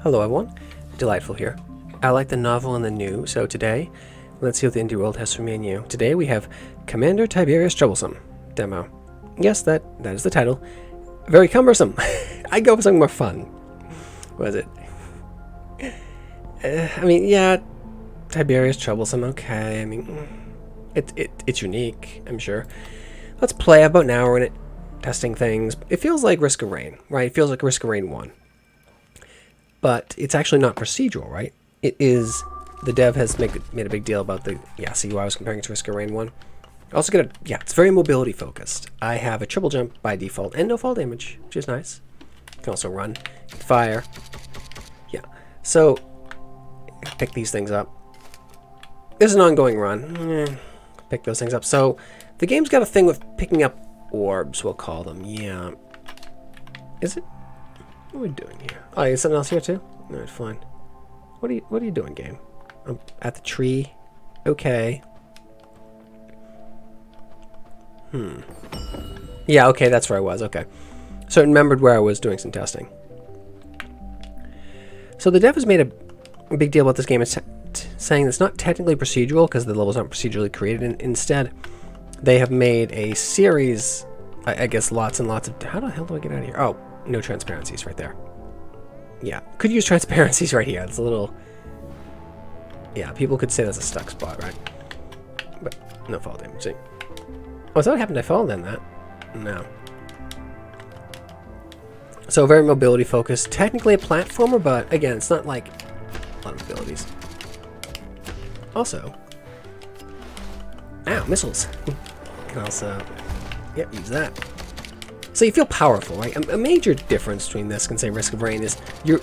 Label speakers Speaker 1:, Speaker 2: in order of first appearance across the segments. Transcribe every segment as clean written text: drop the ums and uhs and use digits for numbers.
Speaker 1: Hello everyone, Delightful here. I like the novel and the new, so today, let's see what the indie world has for me and you. Today we have Commander Tiberius Troubleson demo. Yes, that is the title. Very cumbersome. I go for something more fun. What is it? I mean, yeah, Tiberius Troubleson, okay. I mean, it's unique, I'm sure. Let's play. About an hour in it, testing things. It feels like Risk of Rain, right? It feels like Risk of Rain 1. But it's actually not procedural, right? It is, the dev has made a big deal about the, yeah, see why I was comparing it to Risk of Rain 1. Also get a, yeah, it's very mobility focused. I have a triple jump by default and no fall damage, which is nice. You can also run, fire. Yeah, so pick these things up. This is an ongoing run. Pick those things up. So the game's got a thing with picking up orbs, we'll call them. Yeah. Is it? What are we doing here? Oh, you got something else here too? Alright, fine. What are you doing, game? I'm at the tree. Okay. Yeah, okay, that's where I was. Okay. So I remembered where I was doing some testing. So the dev has made a big deal about this game. It's saying it's not technically procedural because the levels aren't procedurally created. Instead, they have made a series, I guess lots and lots of... How the hell do I get out of here? Oh, no transparencies right there. Yeah, could use transparencies right here. It's a little... Yeah, people could say that's a stuck spot, right? But no fall damage. See? Oh, is that what happened? I fell then that? No. So very mobility focused. Technically a platformer, but again, it's not like a lot of abilities. Also, ow, missiles. Can also, yep, use that. So you feel powerful, right? A major difference between this and say Risk of Rain is you're,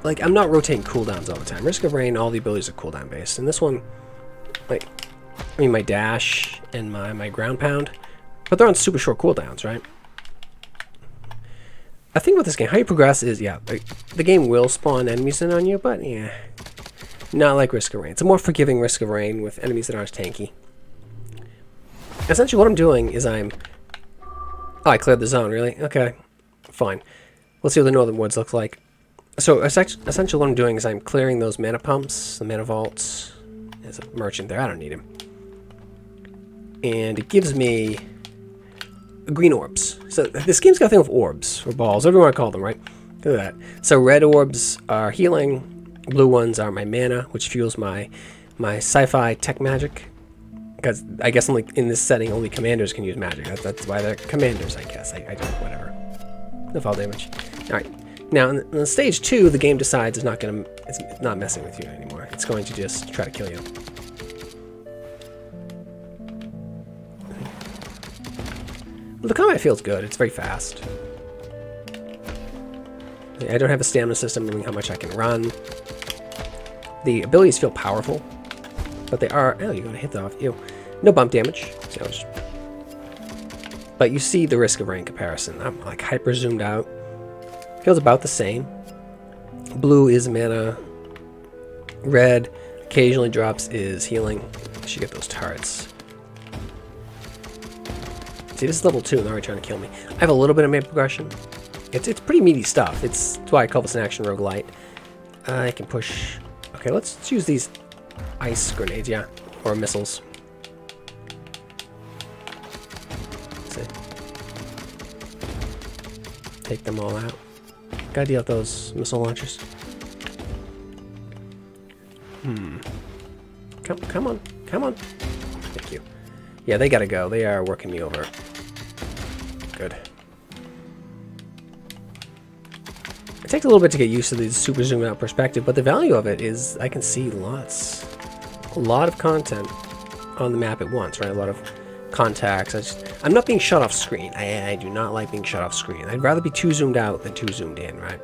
Speaker 1: like, I'm not rotating cooldowns all the time. Risk of Rain, all the abilities are cooldown based. And this one, like, I mean, my dash and my ground pound, but they're on super short cooldowns, right? I think with this game, how you progress is, yeah, the game will spawn enemies in on you, but yeah, not like Risk of Rain. It's a more forgiving Risk of Rain with enemies that aren't as tanky. Essentially what I'm doing is oh, I cleared the zone, really? Okay, fine. Let's see what the Northern Woods looks like. So essentially what I'm doing is I'm clearing those mana pumps, the mana vaults. There's a merchant there, I don't need him. And it gives me green orbs. So this game's got a thing with orbs, or balls, whatever you want to call them, right? Look at that. So red orbs are healing, blue ones are my mana, which fuels my sci-fi tech magic. Because I guess only in this setting, only commanders can use magic. That's why they're commanders, I guess. I don't, whatever. No fall damage. Alright. Now, in stage 2, the game decides it's not messing with you anymore. It's going to just try to kill you. The combat feels good. It's very fast. I don't have a stamina system, meaning how much I can run. The abilities feel powerful, but they are... Oh, you're going to hit that off. Ew. No bump damage. But you see the Risk of Rain comparison. I'm like hyper zoomed out. Feels about the same. Blue is mana. Red occasionally drops is healing. You should get those turrets. See, this is level 2 and they're already trying to kill me. I have a little bit of map progression. It's pretty meaty stuff. That's why I call this an action roguelite. I can push... Okay, let's use these ice grenades, yeah. Or missiles. Let's see. Take them all out. Gotta deal with those missile launchers. Come on. Come on. Thank you. Yeah, they gotta go. They are working me over. Good. It takes a little bit to get used to the super zoomed out perspective, but the value of it is I can see a lot of content on the map at once, right? A lot of contacts. I'm not being shut off screen. I do not like being shut off screen. I'd rather be too zoomed out than too zoomed in, right?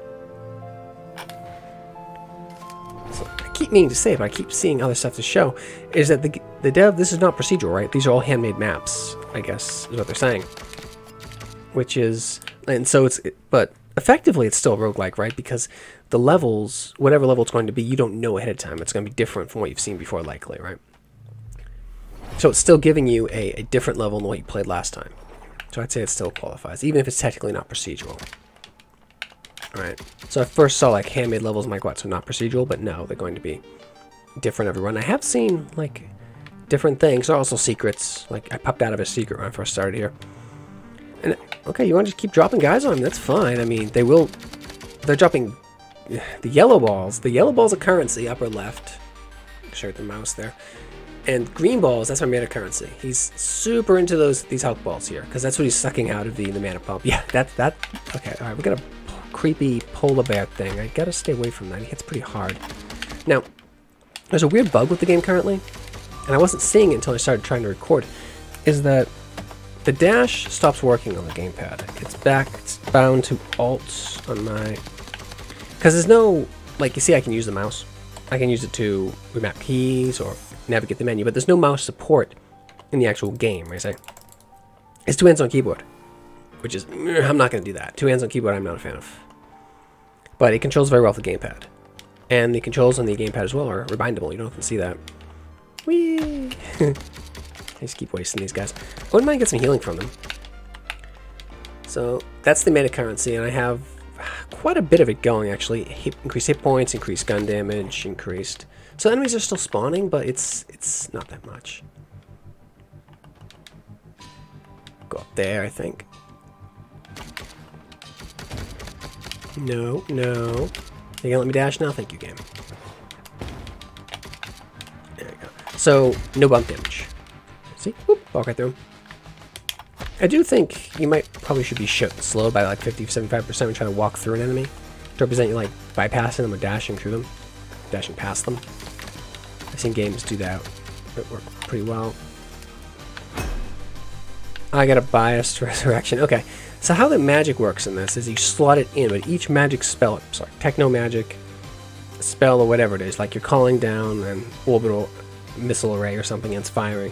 Speaker 1: So I keep meaning to say it, but I keep seeing other stuff to show, is that the dev, this is not procedural, right? These are all handmade maps, I guess, is what they're saying. Which is, and so but effectively it's still roguelike, right? Because the levels, whatever level it's going to be, you don't know ahead of time. It's going to be different from what you've seen before, likely, right? So it's still giving you a different level than what you played last time. So I'd say it still qualifies, even if it's technically not procedural. Alright, so I first saw like handmade levels, I'm like, what, so not procedural? But no, they're going to be different every run. I have seen like different things. There are also secrets. Like I popped out of a secret when I first started here. And okay, you want to just keep dropping guys on them, that's fine. I mean, they're dropping the yellow balls. The yellow balls are currency, upper left. Show you the mouse there. And green balls, that's my mana currency. He's super into these health balls here, because that's what he's sucking out of the mana pump. Yeah, that. Okay, all right, we got a creepy polar bear thing. I gotta stay away from that. He hits pretty hard. Now, there's a weird bug with the game currently, and I wasn't seeing it until I started trying to record, is that the dash stops working on the gamepad. It's bound to Alt on my... Because there's no... Like, you see I can use the mouse. I can use it to remap keys or navigate the menu, but there's no mouse support in the actual game, I say. It's 2 hands on keyboard, which is... I'm not going to do that. 2 hands on keyboard I'm not a fan of. But it controls very well the gamepad. And the controls on the gamepad as well are rebindable. You don't often see that. Whee! I just keep wasting these guys. I wouldn't mind getting some healing from them. So that's the mana currency, and I have quite a bit of it going actually. Increased hit points, increased gun damage, increased. So enemies are still spawning, but it's not that much. Go up there, I think. No, no. You gonna let me dash now? Thank you, game. There we go. So no bump damage. See? Whoop, walk right through him. I do think you probably should be slowed by like 50-75% when trying to walk through an enemy to represent you like bypassing them or dashing through them, dashing past them. I've seen games do that. It worked pretty well. I got a biased resurrection. Okay, so how the magic works in this is you slot it in, but each magic spell, sorry, techno magic spell or whatever it is, like you're calling down an orbital missile array or something and it's firing.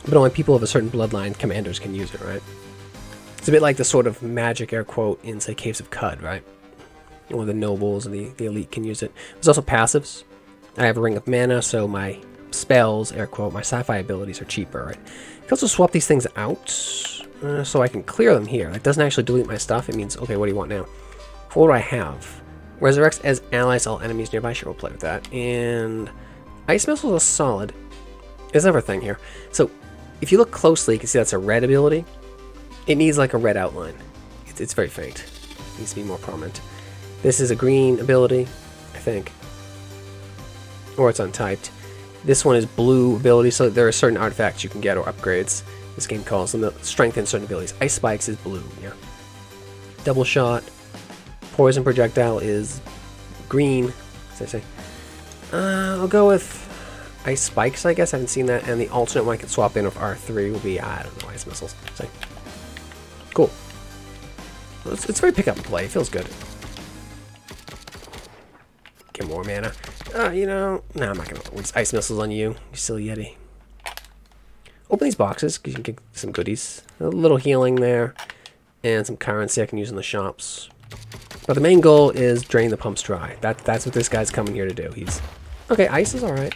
Speaker 1: But only people of a certain bloodline, commanders, can use it, right? It's a bit like the sort of magic, air quote, in, say, Caves of Cud, right? Or the nobles and the elite can use it. There's also passives. I have a Ring of Mana, so my spells, air quote, my sci-fi abilities are cheaper, right? You can also swap these things out, so I can clear them here. It doesn't actually delete my stuff. It means, okay, what do you want now? What do I have? Resurrects as allies all enemies nearby. Sure, we'll play with that. And Ice Missiles are solid. There's another thing here. So, if you look closely, you can see that's a red ability. It needs like a red outline. It's very faint. It needs to be more prominent. This is a green ability, I think. Or it's untyped. This one is blue ability, so there are certain artifacts you can get or upgrades. This game calls them that strengthen certain abilities. Ice Spikes is blue, yeah. Double Shot. Poison Projectile is green, as I say. I'll go with Ice Spikes, I guess. I haven't seen that. And the alternate one I can swap in with R3 will be, I don't know, Ice Missiles. So, cool. It's very pick up and play. It feels good. Get more mana. You know, no, I'm not going to waste Ice Missiles on you, you silly Yeti. Open these boxes, because you can get some goodies. A little healing there. And some currency I can use in the shops. But the main goal is drain the pumps dry. That's what this guy's coming here to do. He's... Okay, ice is alright.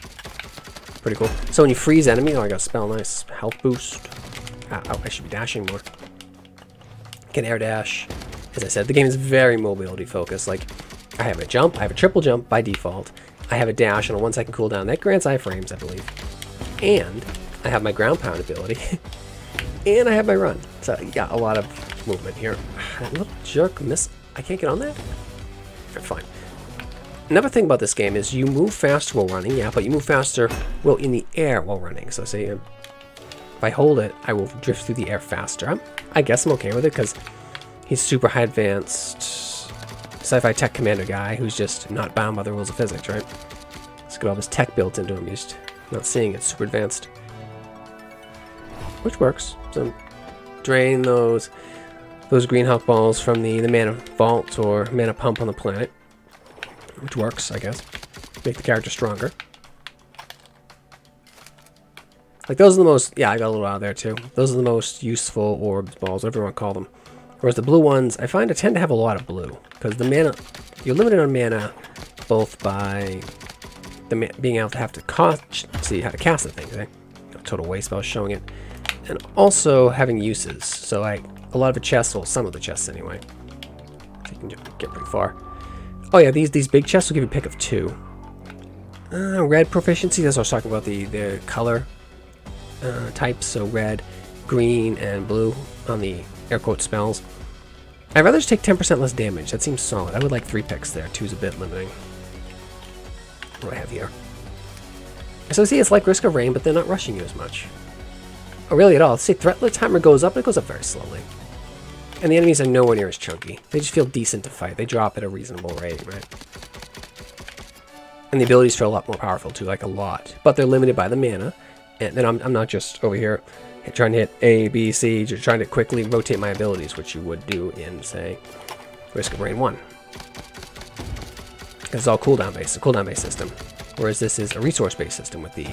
Speaker 1: Pretty cool. So when you freeze enemy, oh, I got a spell, nice health boost. Oh, I should be dashing more. Can air dash. As I said, the game is very mobility focused. Like, I have a jump, I have a triple jump by default. I have a dash and a 1-second cooldown. That grants iframes, I believe. And I have my ground pound ability. And I have my run. So, yeah, a lot of movement here. That little jerk miss. I can't get on that? Okay, fine. Another thing about this game is you move faster while running, yeah, but you move faster, well, in the air while running. So say if I hold it, I will drift through the air faster. I guess I'm okay with it because he's super high advanced sci-fi tech commander guy who's just not bound by the rules of physics, right? He's got all this tech built into him, just not seeing it, super advanced. Which works. So drain those green health balls from the mana vault or mana pump on the planet. Which works, I guess. Make the character stronger. Like, those are the most... Yeah, I got a little out of there, too. Those are the most useful orbs, balls, whatever you want to call them. Whereas the blue ones, I find I tend to have a lot of blue. Because the mana... You're limited on mana, both by being able to have to see how to cast the thing, eh? Total waste spell showing it. And also having uses. So, like, a lot of the chests, well, some of the chests anyway. you can get pretty far. Oh yeah, these big chests will give you a pick of 2. Red proficiency, that's what I was talking about, the color types, so red, green, and blue on the air quote spells. I'd rather just take 10% less damage. That seems solid. I would like 3 picks there. 2's a bit limiting. What do I have here? So see, it's like Risk of Rain, but they're not rushing you as much. Or really at all. See, threat timer goes up, but it goes up very slowly. And the enemies are nowhere near as chunky. They just feel decent to fight. They drop at a reasonable rate, right? And the abilities feel a lot more powerful too, like a lot. But they're limited by the mana. And then I'm not just over here trying to hit A, B, C, just trying to quickly rotate my abilities, which you would do in, say, Risk of Rain 1. It's all cooldown-based, a cooldown-based system. Whereas this is a resource-based system with the...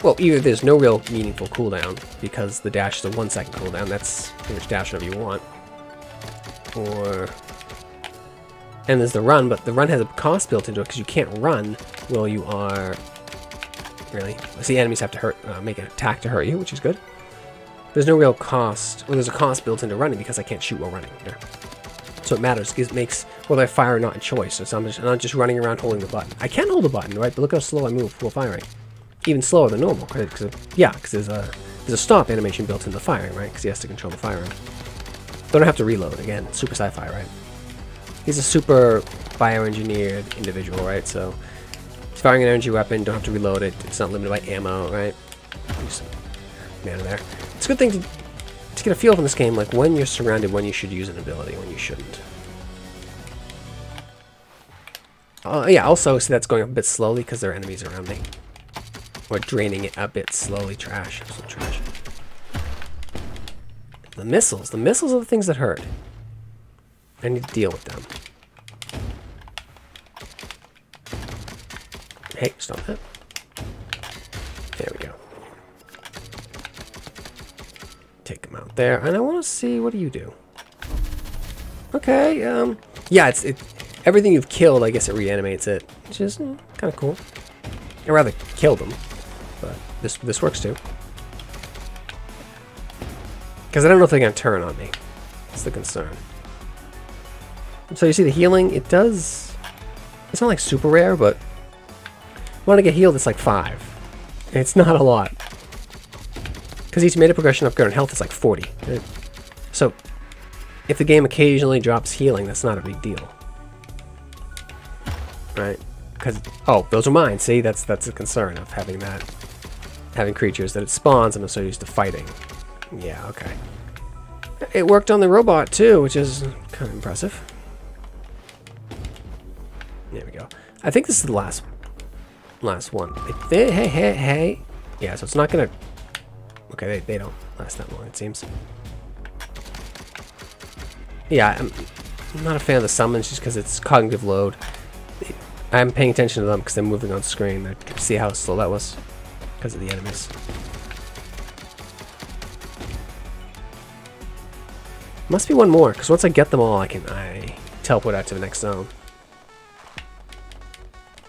Speaker 1: Well, either there's no real meaningful cooldown, because the dash is a 1-second cooldown, that's pretty much dash whatever you want. Or... And there's the run, but the run has a cost built into it, because you can't run while you are... Really? See, enemies have to make an attack to hurt you, which is good. There's no real cost. Well, there's a cost built into running because I can't shoot while running. Here. So it matters. It makes whether I fire or not a choice. So I'm not just running around holding the button. I can hold the button, right? But look how slow I move while firing. Even slower than normal. Because there's a stop animation built into the firing, right? Because he has to control the firing. Don't have to reload. Again, super sci-fi, right? He's a super bioengineered individual, right? So... Firing an energy weapon, don't have to reload it. It's not limited by ammo, right? Use some mana there. It's a good thing to get a feel from this game, like when you're surrounded, when you should use an ability, when you shouldn't. Yeah, also, see that's going a bit slowly because there are enemies around me. Or draining it a bit slowly. Trash. Absolute trash. The missiles. The missiles are the things that hurt. I need to deal with them. Hey, stop that. There we go. Take them out there. And I want to see, what do you do? Okay, yeah, everything you've killed, I guess it reanimates it, which is kind of cool. I'd rather kill them, but this works too. Because I don't know if they're going to turn on me. That's the concern. So you see the healing, it does... It's not like super rare, but... When I get healed, it's like 5. It's not a lot. Because each meta progression upgrade on health is like 40. Right? So, if the game occasionally drops healing, that's not a big deal. Right? Because, oh, those are mine. See, that's a concern of having that. Having creatures that it spawns, and I'm so used to fighting. Yeah, okay. It worked on the robot, too, which is kind of impressive. There we go. I think this is the last one. Hey. Yeah, so it's not gonna... Okay, they don't last that long, it seems. Yeah, I'm not a fan of the summons just because it's cognitive load. I'm paying attention to them because they're moving on screen. I can see how slow that was because of the enemies. Must be one more, because once I get them all, I teleport out to the next zone.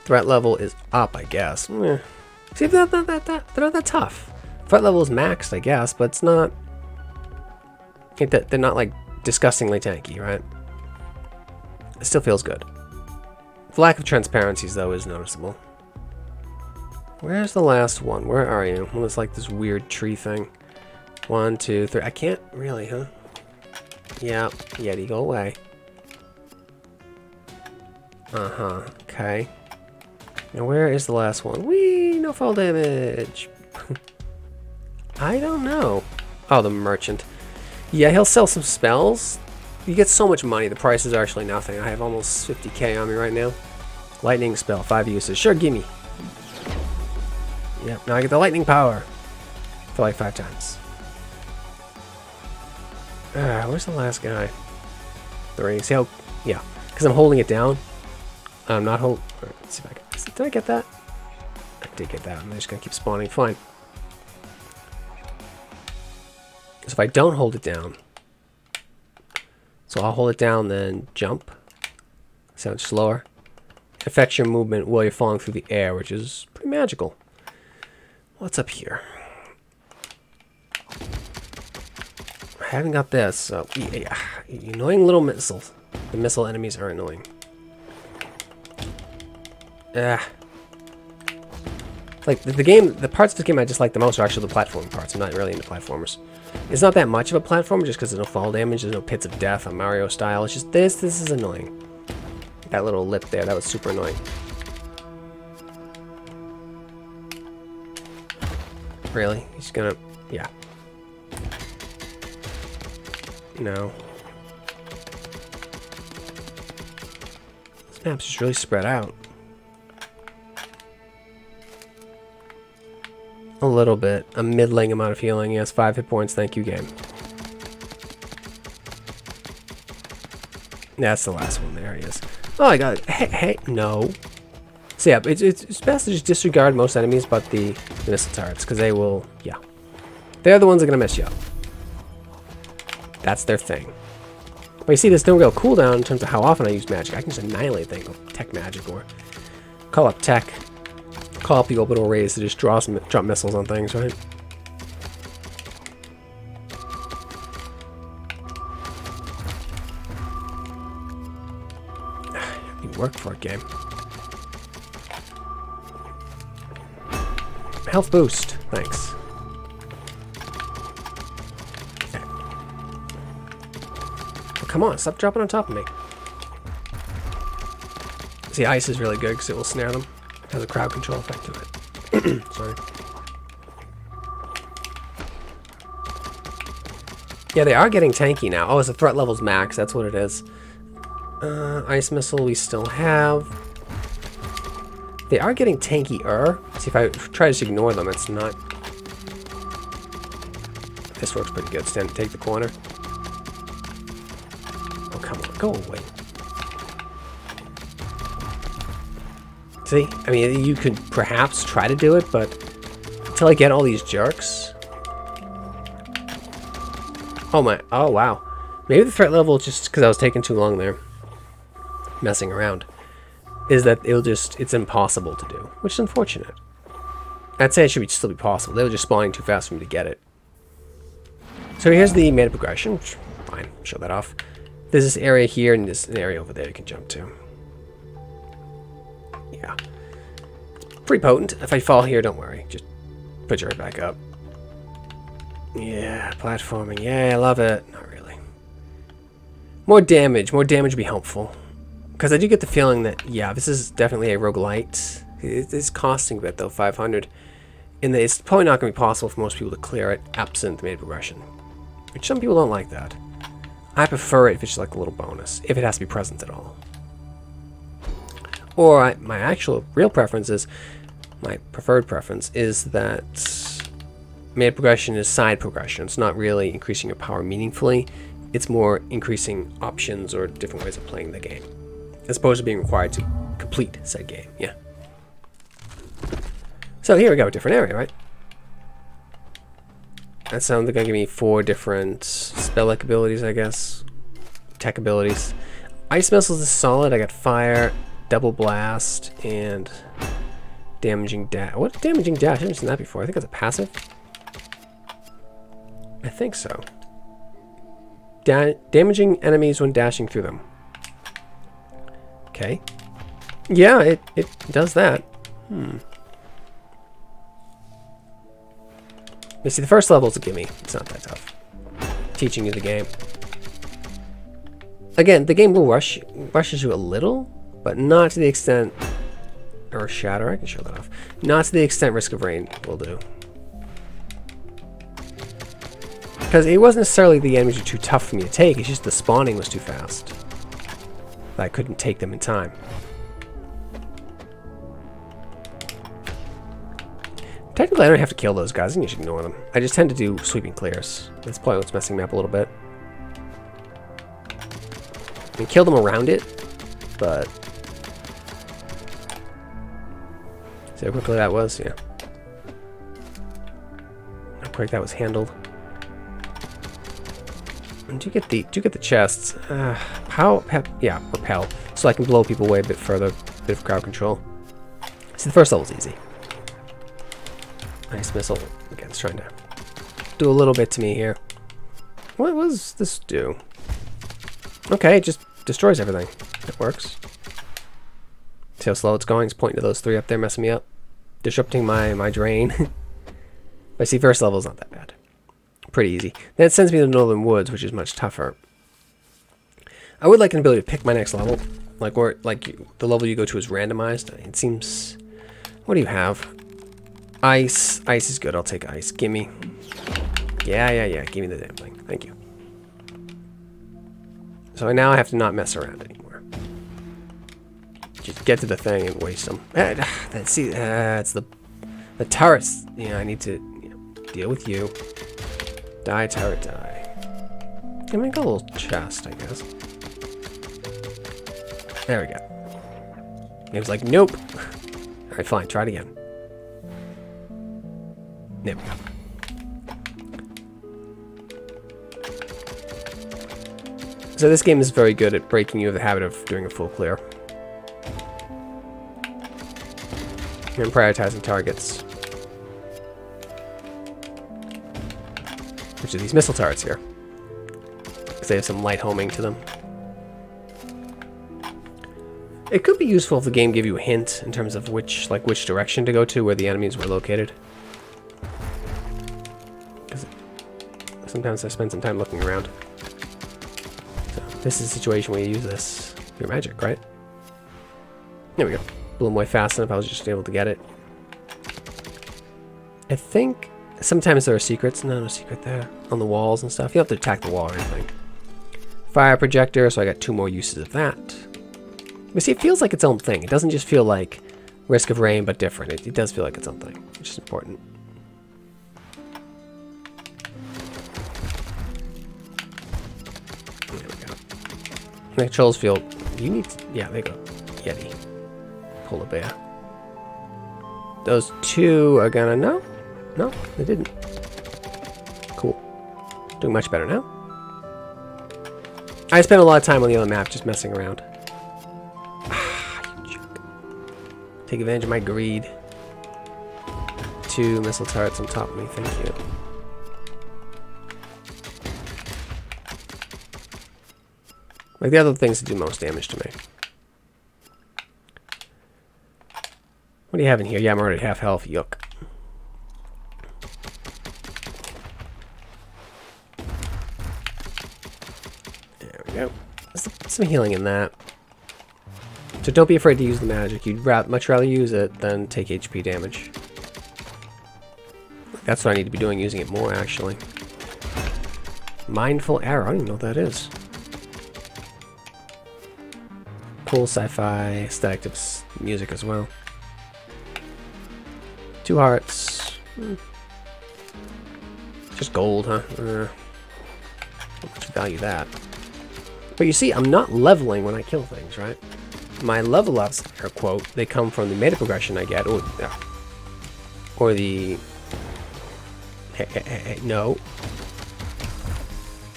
Speaker 1: Threat level is up, I guess. See, they're not that tough. Threat level is maxed, I guess, but it's not... They're not, like, disgustingly tanky, right? It still feels good. The lack of transparencies, though, is noticeable. Where's the last one? Where are you? Well, it's like this weird tree thing. 1, 2, 3. I can't really, huh? Yeah, Yeti, go away. Uh-huh, okay. Now where is the last one? Whee! No fall damage! I don't know. Oh, the merchant. Yeah, he'll sell some spells. You get so much money, the price is actually nothing. I have almost 50k on me right now. Lightning spell, 5 uses. Sure, gimme. Yep, now I get the lightning power. For like 5 times. Where's the last guy? 3. See how... Yeah, because I'm holding it down. I'm not holding... Alright, let's see if I can... Did I get that? I did get that. I'm just going to keep spawning. Fine. So if I don't hold it down... So I'll hold it down, then jump. Sounds slower. It affects your movement while you're falling through the air, which is pretty magical. What's up here? I haven't got this, so You annoying little missiles. The missile enemies are annoying. Like the parts of the game I just like the most are actually the platforming parts. I'm not really into platformers. It's not that much of a platformer just because there's no fall damage, there's no pits of death on Mario style. It's just this is annoying. That little lip there, that was super annoying. Really? He's gonna, yeah. No. This map's just really spread out. A little bit. A middling amount of healing. Yes, 5 hit points. Thank you, game. That's the last one. There he is. Oh, I got it. Hey, no. So yeah, it's best to just disregard most enemies but the missile turrets, because they will, yeah. They're the ones that are going to mess you up. That's their thing. But you see, there's no real cooldown in terms of how often I use magic. I can just annihilate things with tech magic, or call up tech. Call up the orbital rays to just drop missiles on things, right? You work for it, game. Health boost, thanks. Okay. Oh, come on, stop dropping on top of me. See, ice is really good because it will snare them. Has a crowd control effect to it. Sorry. Yeah, they are getting tanky now. Oh, it's the threat level's max. That's what it is. Ice missile we still have. They are getting tankier. See, if I try to just ignore them, it's not. This works pretty good. Stand, take the corner. Oh, come on, go away. See, I mean, you could perhaps try to do it, but until I get all these jerks. Oh my, oh wow. Maybe the threat level, just because I was taking too long there, messing around, is that it's impossible to do, which is unfortunate. I'd say it should still be possible. They were just spawning too fast for me to get it. So here's the meta progression, which, fine, show that off. There's this area here and there's an area over there you can jump to. Yeah. Pretty potent. If I fall here, don't worry. Just put you right back up. Yeah, platforming. Yeah, I love it. Not really. More damage. More damage would be helpful. Because I do get the feeling that, yeah, this is definitely a roguelite. It is costing a bit, though, 500. And it's probably not going to be possible for most people to clear it absent the meta progression. Which some people don't like that. I prefer it if it's just like a little bonus. If it has to be present at all. Or my actual real preference is, my preferred preference is that meta progression is side progression. It's not really increasing your power meaningfully. It's more increasing options or different ways of playing the game, as opposed to being required to complete said game. Yeah. So here we go, a different area, right? That sounds like gonna give me 4 different spell-like abilities, I guess. Tech abilities. Ice missiles is solid. I got fire, double blast, and damaging dash. What damaging dash? I haven't seen that before. I think it's a passive. I think so. Damaging enemies when dashing through them. Okay. Yeah, it does that. You see, the first level's a gimme. It's not that tough. Teaching you the game. Again, the game will rushes you a little, but not to the extent, or shatter, I can show that off. Not to the extent Risk of Rain will do. Because it wasn't necessarily the enemies were too tough for me to take, it's just the spawning was too fast. I couldn't take them in time. Technically, I don't have to kill those guys, I can just ignore them. I just tend to do sweeping clears. That's probably what's messing me up a little bit. I can kill them around it, but... See how quickly that was? Yeah. How quick that was handled. And do you get the chests? Yeah, repel. So I can blow people away a bit further. Bit of crowd control. See, the first level's easy. Nice missile. Again, it's trying to do a little bit to me here. What was this do? Okay, it just destroys everything. It works. See how slow it's going? It's pointing to those 3 up there, messing me up. Disrupting my drain. But see, first level is not that bad. Pretty easy. Then it sends me to the Northern Woods, which is much tougher. I would like an ability to pick my next level. Like, the level you go to is randomized. It seems... What do you have? Ice. Ice is good. I'll take ice. Gimme. Yeah. Give me the damn thing. Thank you. So now I have to not mess around anymore. Just get to the thing and waste them. See, it's the turrets. Yeah, I need to deal with you. Die, turret, die. I make a little chest, I guess. There we go. It was like, nope. Alright, fine. Try it again. There we go. So this game is very good at breaking you of the habit of doing a full clear. And prioritizing targets. Which are these missile turrets here. Because they have some light homing to them. It could be useful if the game gave you a hint in terms of which direction to go to, where the enemies were located. Because sometimes I spend some time looking around. So this is a situation where you use this. Your magic, right? There we go. Blew them away fast enough, I was just able to get it. I think sometimes there are secrets. No secret there. On the walls and stuff. You don't have to attack the wall or anything. Fire projector, so I got 2 more uses of that. But see, it feels like its own thing. It doesn't just feel like Risk of Rain, but different. It does feel like its own thing, which is important. There we go. The controls feel... You need to... Yeah, there you go. Yeti. Polar bear. Those 2 are gonna... No? No, they didn't. Cool. Doing much better now. I spent a lot of time on the other map just messing around. Take advantage of my greed. 2 missile turrets on top of me, thank you. Like the other things that do most damage to me. What do you have in here? Yeah, I'm already at half health. Yuck. There we go. There's some healing in that. So don't be afraid to use the magic. You'd much rather use it than take HP damage. That's what I need to be doing, using it more, actually. Mindful Arrow. I don't even know what that is. Cool sci-fi aesthetic music as well. 2 hearts. Just gold, huh? How much value that? But you see, I'm not leveling when I kill things, right? My level ups, air quote, they come from the meta progression I get, or the no,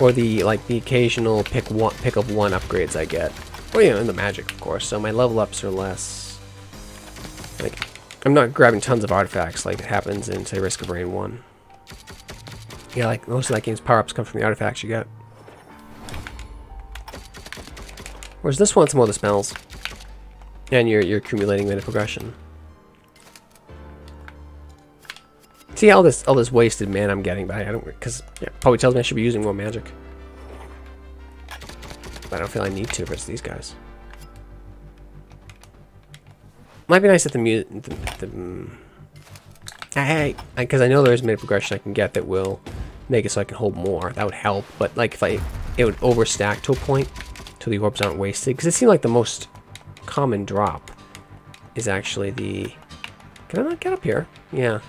Speaker 1: or the the occasional pick of 1 upgrades I get, or and the magic, of course. So my level ups are less. Like, I'm not grabbing tons of artifacts like it happens in, say, Risk of Rain 1. Yeah, like most of that game's power ups come from the artifacts you get. Whereas this one, it's more the spells. And you're accumulating meta progression. See all this wasted mana I'm getting by? I don't, because probably tells me I should be using more magic. But I don't feel I need to versus these guys. Might be nice at because I know there is meta progression I can get that will make it so I can hold more. That would help. But like if it would overstack to a point, till the orbs aren't wasted. Because it seemed like the most common drop is actually the... Can I not get up here? Yeah.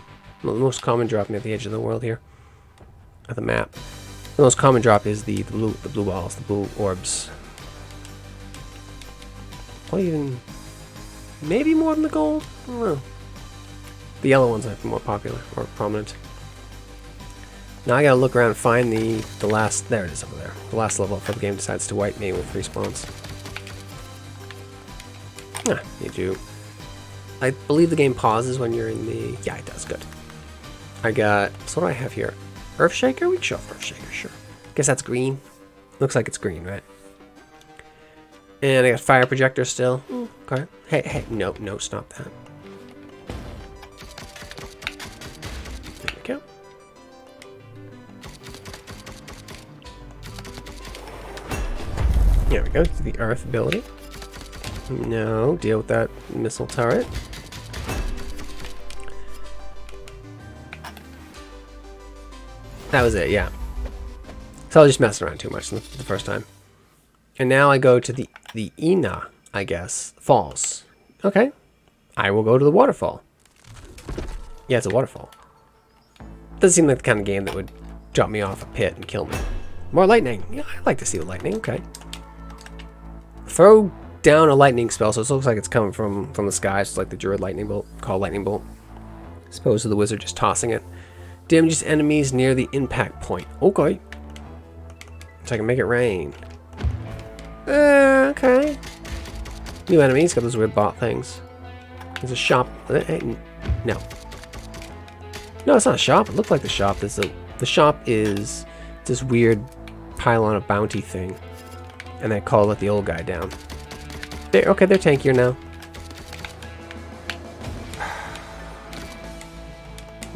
Speaker 1: The most common drop near the edge of the world here. Of the map. The most common drop is the blue balls, the blue orbs. Probably even... Maybe more than the gold? I don't know. The yellow ones might be more popular, or prominent. Now I gotta look around and find the last... There it is over there. The last level before the game decides to wipe me with respawns. Ah, you do. I believe the game pauses when you're in the... Yeah, it does. Good. I got... So what do I have here? Earthshaker? We can show off Earthshaker, sure. Guess that's green. Looks like it's green, right? And I got fire projector still. Okay. Hey, no, stop that. There we go. There we go, the earth ability. No, deal with that missile turret. That was it, yeah. So I was just messing around too much the first time. And now I go to the Ina, I guess, falls. Okay. I will go to the waterfall. Yeah, it's a waterfall. Doesn't seem like the kind of game that would jump me off a pit and kill me. More lightning. Yeah, I'd like to see the lightning. Okay. Throw down a lightning spell, so it looks like it's coming from the sky. It's like the Druid lightning bolt, called lightning bolt. As opposed to the wizard just tossing it. Damages enemies near the impact point. Okay. So I can make it rain. Okay. New enemies. Got those weird bot things. There's a shop. No. No, it's not a shop. It looked like the shop. The shop is this weird pylon of bounty thing. And they call it the old guy down. Okay, they're tankier now.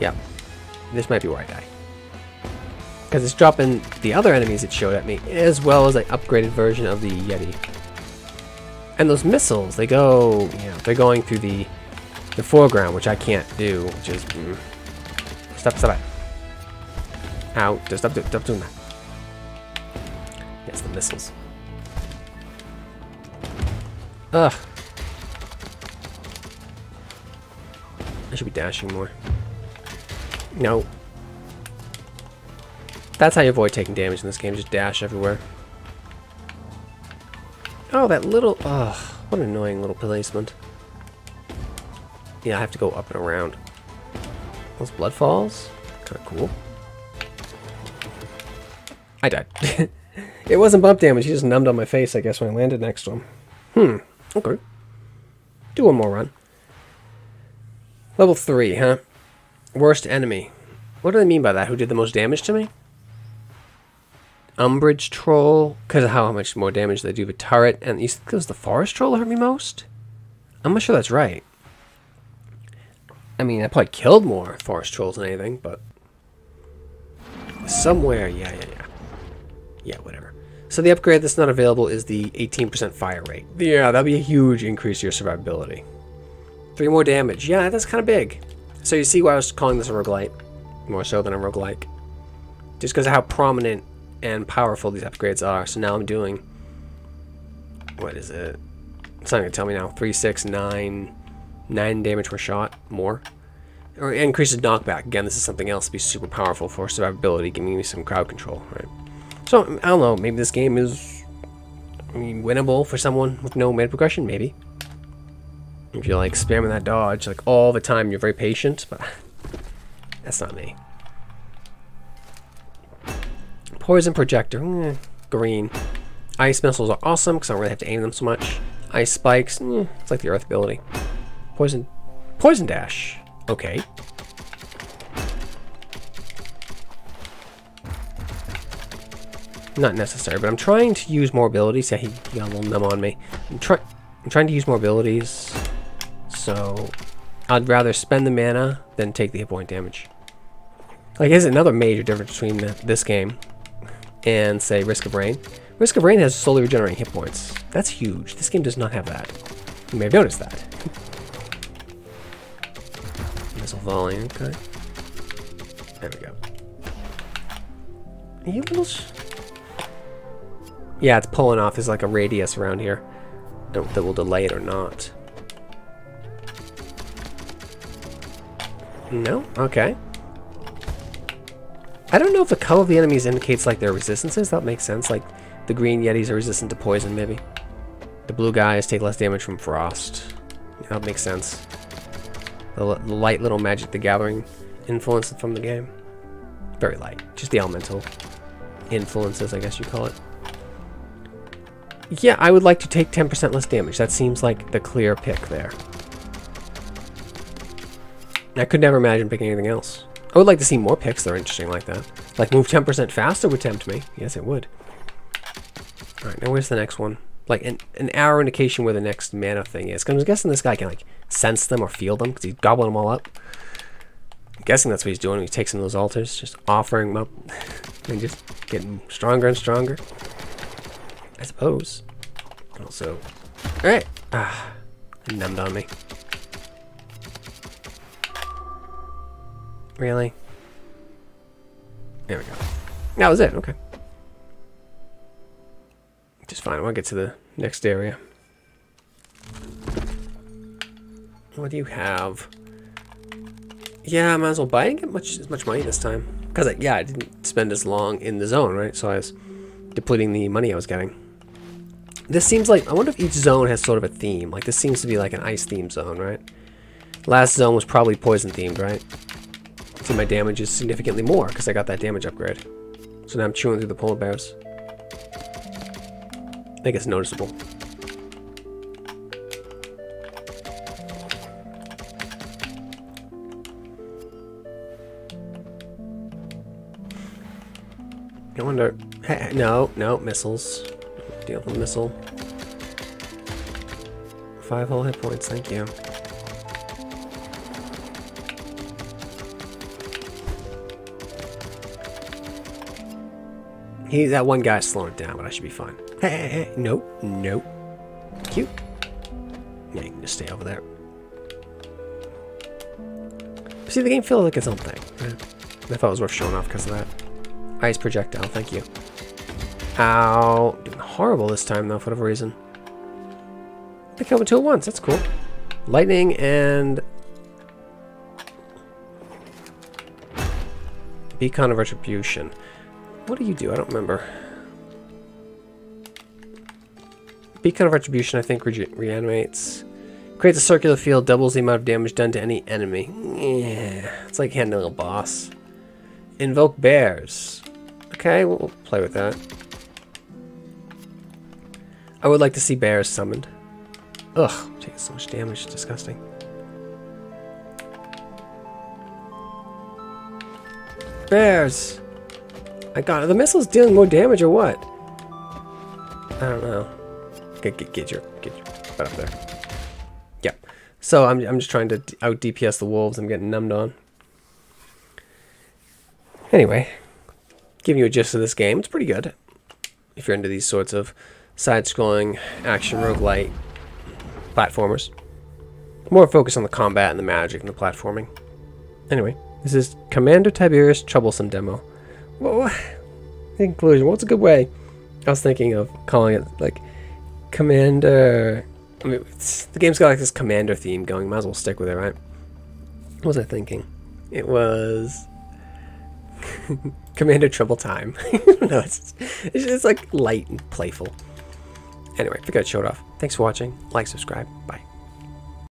Speaker 1: Yeah. This might be where I die. Because it's dropping the other enemies it showed at me, as well as an upgraded version of the Yeti. And those missiles, they go, you know, they're going through the foreground, which I can't do, which is... Stop that. Ow, just stop doing that. Yes, the missiles. Ugh. I should be dashing more. No. That's how you avoid taking damage in this game. Just dash everywhere. Oh, that little... Ugh. What an annoying little placement. Yeah, I have to go up and around. Those blood falls? Kind of cool. I died. It wasn't bump damage. He just numbed on my face, I guess, when I landed next to him. Okay. Do one more run. Level 3, huh? Worst enemy. What do they mean by that? Who did the most damage to me? Umbrage troll, because of how much more damage they do with turret, and you think it was the forest troll that hurt me most? I'm not sure that's right. I mean, I probably killed more forest trolls than anything, but somewhere, yeah, whatever. So the upgrade that's not available is the 18% fire rate. Yeah, that'd be a huge increase to your survivability. 3 more damage. Yeah, that's kind of big. So you see why I was calling this a roguelite, more so than a roguelike, just because of how prominent and powerful these upgrades are. So now I'm doing, what is it? It's not gonna tell me now. 3, 6, 9 damage per shot, more. Or it increases knockback. Again, this is something else to be super powerful for survivability, giving me some crowd control, right? So, I don't know, maybe this game is, I mean, winnable for someone with no mid progression, maybe. If you're like spamming that dodge like all the time, you're very patient, but that's not me. Poison projector, green. Ice missiles are awesome because I don't really have to aim them so much. Ice spikes, it's like the earth ability. Poison dash, okay. Not necessary, but I'm trying to use more abilities. Yeah, he got a little numb on me. I'm trying to use more abilities, so I'd rather spend the mana than take the hit point damage. Like, there's another major difference between this game and, say, Risk of Rain. Risk of Rain has slowly regenerating hit points. That's huge. This game does not have that. You may have noticed that. Missile volley, okay. There we go. Are you little... Yeah, it's pulling off. There's like a radius around here that will delay it or not. No? Okay. I don't know if the color of the enemies indicates like their resistances. That makes sense. Like the green yetis are resistant to poison, maybe. The blue guys take less damage from frost. Yeah, that makes sense. The light little Magic the Gathering influence from the game. Very light. Just the elemental influences, I guess you call it. Yeah, I would like to take 10% less damage. That seems like the clear pick there. I could never imagine picking anything else. I would like to see more picks that are interesting like that. Like move 10% faster would tempt me. Yes, it would. Alright, now where's the next one? like an arrow indication where the next mana thing is. 'Cause I'm guessing this guy can like sense them or feel them because he's gobbling them all up. I'm guessing that's what he's doing when he takes in those altars, just offering them up and just getting stronger and stronger. I suppose. Also, all right. It numbed on me. Really? There we go. That was it. Okay. Just fine. I want to get to the next area. What do you have? Yeah, I might as well buy. I didn't get as much money this time. Because, yeah, I didn't spend as long in the zone, right? So I was depleting the money I was getting. This seems like... I wonder if each zone has sort of a theme. Like, this seems to be like an ice themed zone, right? Last zone was probably poison themed, right? See, my damage is significantly more because I got that damage upgrade. So now I'm chewing through the polar bears. I think it's noticeable. I wonder... Hey, no, missiles. Deal with the missile. 5 whole hit points, thank you. That one guy's slowing it down, but I should be fine. Hey, nope. Cute. Yeah, you can just stay over there. See, the game feels like its own thing. Right? I thought it was worth showing off because of that. Ice projectile, thank you. Ow. Doing horrible this time, though, for whatever reason. They killed me 2 at once. That's cool. Lightning and... Beacon of Retribution. What do you do? I don't remember. Beacon of Retribution, I think, reanimates. Creates a circular field, doubles the amount of damage done to any enemy. Yeah, it's like handling a boss. Invoke bears. Okay, we'll play with that. I would like to see bears summoned. Ugh, taking so much damage. It's disgusting. Bears! I got it. The missile's dealing more damage or what? I don't know. Get your butt up there. Yeah. So I'm just trying to out DPS the wolves. I'm getting numbed on. Anyway, giving you a gist of this game. It's pretty good if you're into these sorts of side-scrolling action roguelite platformers. More focused on the combat and the magic and the platforming. Anyway, this is Commander Tiberius Troubleson demo. Well, in conclusion, what's a good way? I was thinking of calling it like Commander. I mean, the game's got like this Commander theme going. Might as well stick with it, right? What was I thinking? It was Commander Trouble Time. No, it's like light and playful. Anyway, I think I showed off. Thanks for watching. Like, subscribe. Bye.